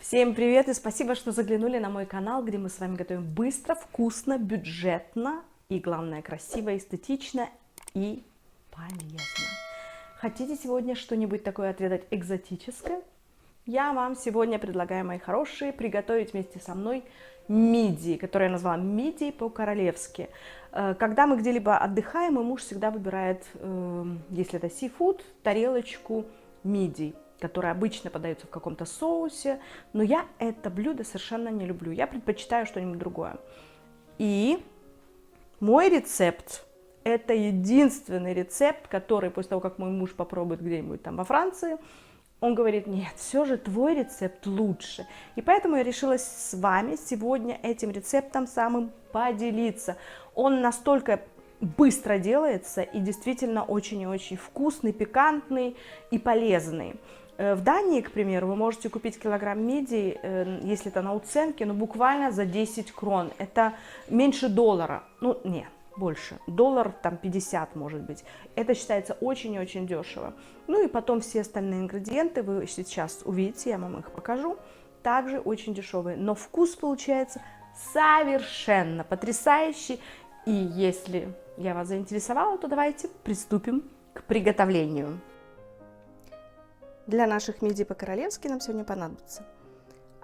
Всем привет и спасибо, что заглянули на мой канал, где мы с вами готовим быстро, вкусно, бюджетно и, главное, красиво, эстетично и полезно. Хотите сегодня что-нибудь такое отведать экзотическое? Я вам сегодня предлагаю, мои хорошие, приготовить вместе со мной мидии, которые я назвала мидии по-королевски. Когда мы где-либо отдыхаем, мой муж всегда выбирает, если это сифуд, тарелочку мидий, которые обычно подаются в каком-то соусе, но я это блюдо совершенно не люблю. Я предпочитаю что-нибудь другое. И мой рецепт – это единственный рецепт, который после того, как мой муж попробует где-нибудь там во Франции, он говорит: нет, все же твой рецепт лучше. И поэтому я решила с вами сегодня этим рецептом самым поделиться. Он настолько быстро делается и действительно очень и очень вкусный, пикантный и полезный. В Дании, к примеру, вы можете купить килограмм мидий, если это на уценке, но буквально за 10 крон. Это меньше доллара. Ну, нет, больше. Доллар там 50, может быть. Это считается очень и очень дешево. Ну и потом все остальные ингредиенты вы сейчас увидите, я вам их покажу. Также очень дешевые. Но вкус получается совершенно потрясающий. И если я вас заинтересовала, то давайте приступим к приготовлению. Для наших мидий по-королевски нам сегодня понадобится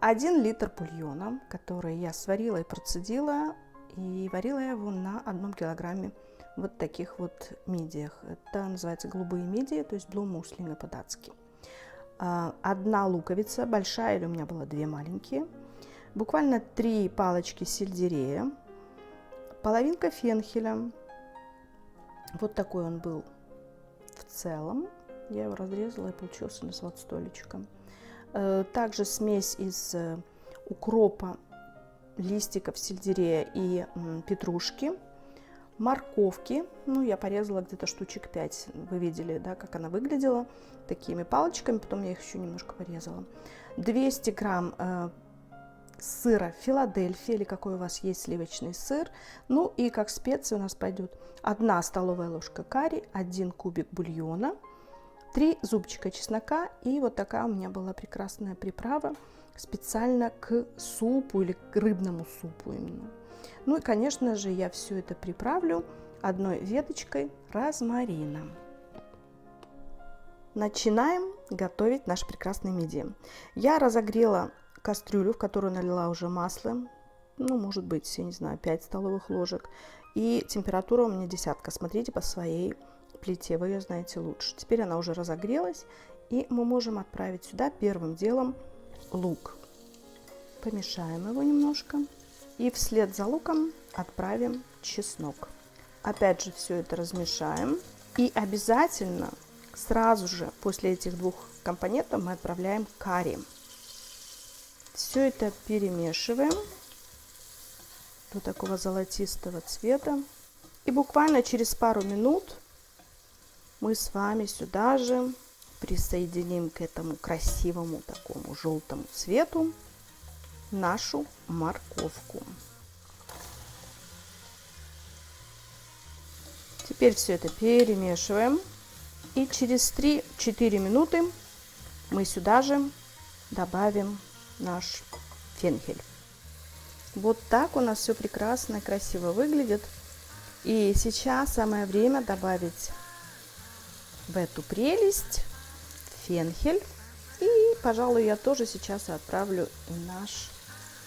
1 литр бульона, который я сварила и процедила, и варила я его на 1 килограмме вот таких вот мидиях. Это называется голубые мидии, то есть блумуслины по-датски. 1 луковица, большая, или у меня было 2 маленькие. Буквально 3 палочки сельдерея, половинка фенхеля. Вот такой он был в целом. Я его разрезала, и получился у нас вот столечком. Также смесь из укропа, листиков сельдерея и петрушки, морковки. Ну, я порезала где-то штучек 5. Вы видели, да, как она выглядела такими палочками. Потом я их еще немножко порезала. 200 грамм сыра Филадельфия, или какой у вас есть сливочный сыр. Ну и как специи у нас пойдет 1 столовая ложка карри, 1 кубик бульона, 3 зубчика чеснока, и вот такая у меня была прекрасная приправа специально к супу или к рыбному супу именно. Ну и, конечно же, я все это приправлю 1 веточкой розмарина. Начинаем готовить наши прекрасные мидии. Я разогрела кастрюлю, в которую налила уже масло, ну, может быть, я не знаю, 5 столовых ложек. И температура у меня 10. Смотрите по своей плите, вы ее знаете лучше. Теперь она уже разогрелась, и мы можем отправить сюда первым делом лук. Помешаем его немножко, и вслед за луком отправим чеснок. Опять же все это размешаем, и обязательно сразу же после этих 2 компонентов мы отправляем карри. Все это перемешиваем до такого золотистого цвета, и буквально через пару минут мы с вами сюда же присоединим к этому красивому такому желтому цвету нашу морковку. Теперь все это перемешиваем, и через 3-4 минуты мы сюда же добавим наш фенхель. Вот так у нас все прекрасно и красиво выглядит. И сейчас самое время добавить в эту прелесть фенхель. И, пожалуй, я тоже сейчас отправлю и наш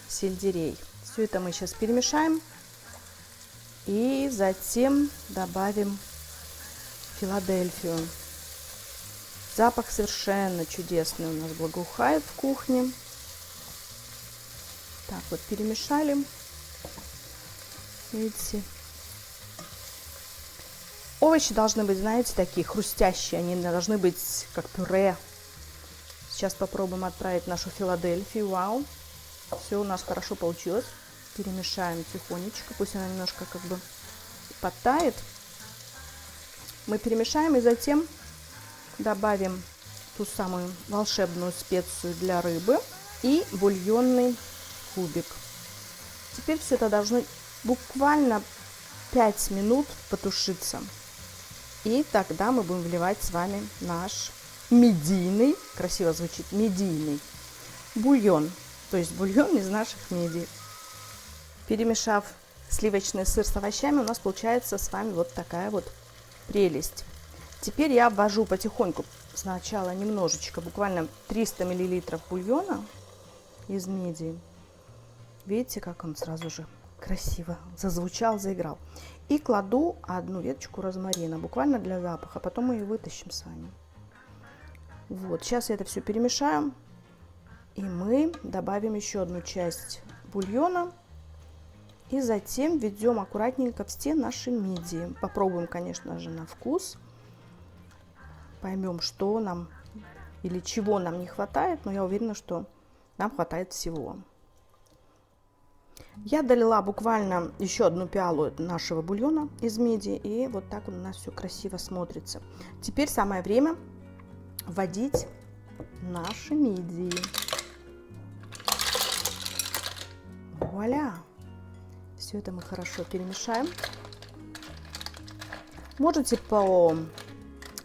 сельдерей. Все это мы сейчас перемешаем. И затем добавим Филадельфию. Запах совершенно чудесный у нас благоухает в кухне. Так вот перемешали. Видите? Овощи должны быть, знаете, такие хрустящие, они должны быть как пюре. Сейчас попробуем отправить нашу Филадельфию. Вау, все у нас хорошо получилось. Перемешаем тихонечко, пусть она немножко как бы подтает. Мы перемешаем и затем добавим ту самую волшебную специю для рыбы и бульонный кубик. Теперь все это должно буквально 5 минут потушиться. И тогда мы будем вливать с вами наш мидийный, красиво звучит, мидийный бульон. то есть бульон из наших мидий. Перемешав сливочный сыр с овощами, у нас получается с вами вот такая вот прелесть. Теперь я обвожу потихоньку сначала немножечко, буквально 300 мл бульона из мидии. Видите, как он сразу же красиво зазвучал, заиграл. И кладу одну веточку розмарина, буквально для запаха. Потом мы ее вытащим с вами. Вот, сейчас я это все перемешаю. И мы добавим еще одну часть бульона. И затем введем аккуратненько в стен наши мидии. Попробуем, конечно же, на вкус. Поймем, что нам или чего нам не хватает. Но я уверена, что нам хватает всего. Я долила буквально еще одну пиалу нашего бульона из мидии. И вот так у нас все красиво смотрится. Теперь самое время вводить наши мидии. Вуаля! Все это мы хорошо перемешаем. Можете по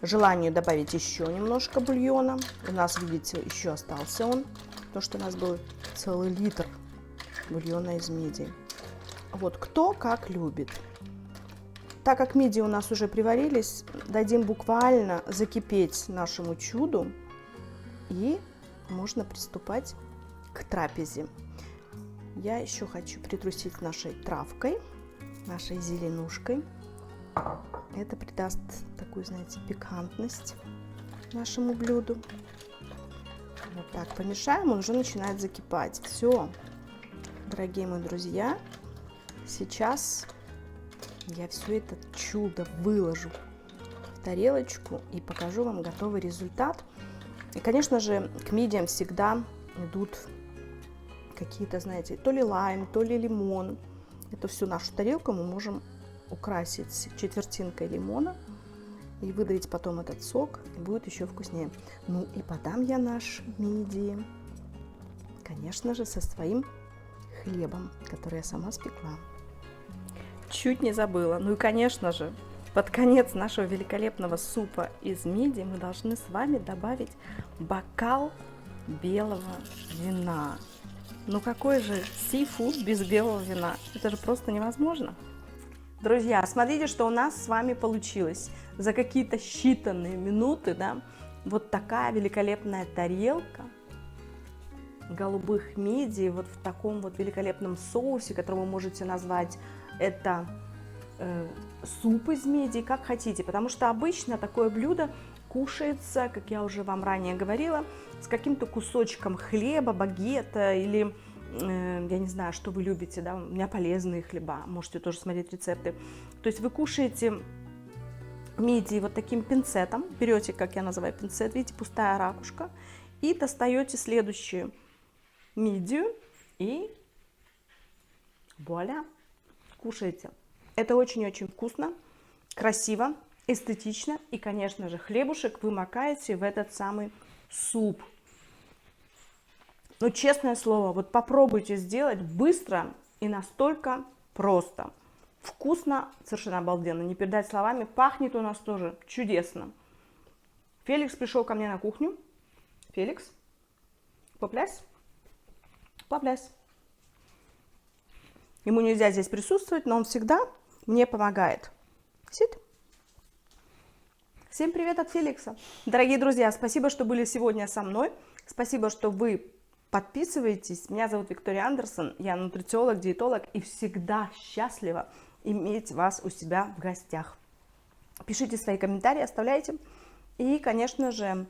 желанию добавить еще немножко бульона. У нас, видите, еще остался он. То, что у нас был целый литр бульона из мидий. Вот кто как любит. Так как мидии у нас уже приварились, дадим буквально закипеть нашему чуду. И можно приступать к трапезе. Я еще хочу притрусить нашей травкой, нашей зеленушкой. Это придаст такую, знаете, пикантность нашему блюду. Вот так помешаем, он уже начинает закипать. Все, дорогие мои друзья, сейчас я все это чудо выложу в тарелочку и покажу вам готовый результат. И, конечно же, к мидиям всегда идут какие-то, знаете, то ли лайм, то ли лимон. Эту всю нашу тарелку мы можем украсить четвертинкой лимона и выдавить потом этот сок, и будет еще вкуснее. Ну и подам я наш мидии, конечно же, со своим хлебом, который я сама спекла. Чуть не забыла. Ну и, конечно же, под конец нашего великолепного супа из мидии мы должны с вами добавить бокал белого вина. Ну какой же сифуд без белого вина? Это же просто невозможно. Друзья, смотрите, что у нас с вами получилось. За какие-то считанные минуты, да, вот такая великолепная тарелка голубых мидий, вот в таком вот великолепном соусе, который вы можете назвать это суп из мидий, как хотите. Потому что обычно такое блюдо кушается, как я уже вам ранее говорила, с каким-то кусочком хлеба, багета или, я не знаю, что вы любите, да, у меня полезные хлеба, можете тоже смотреть рецепты. То есть вы кушаете мидии вот таким пинцетом, берете, как я называю пинцет, видите, пустая ракушка, и достаете следующую мидию и вуаля, кушаете. Это очень-очень вкусно, красиво, эстетично, и, конечно же, хлебушек вы макаете в этот самый суп. Но, честное слово, вот попробуйте сделать быстро и настолько просто. Вкусно, совершенно обалденно, не передать словами. Пахнет у нас тоже чудесно. Феликс пришел ко мне на кухню. Феликс, поплясь, поплясь. Ему нельзя здесь присутствовать, но он всегда мне помогает. Сид. Всем привет от Феликса. Дорогие друзья, спасибо, что были сегодня со мной. Спасибо, что вы подписываетесь. Меня зовут Виктория Андерсон. Я нутрициолог, диетолог и всегда счастлива иметь вас у себя в гостях. Пишите свои комментарии, оставляйте. И, конечно же,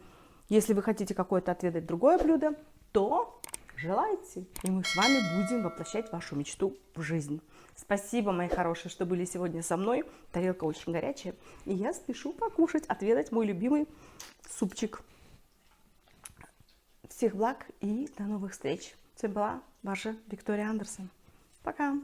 если вы хотите какое-то отведать другое блюдо, то желайте. И мы с вами будем воплощать вашу мечту в жизнь. Спасибо, мои хорошие, что были сегодня со мной. Тарелка очень горячая. И я спешу покушать, отведать мой любимый супчик. Всех благ и до новых встреч. С вами была ваша Виктория Андерсон. Пока.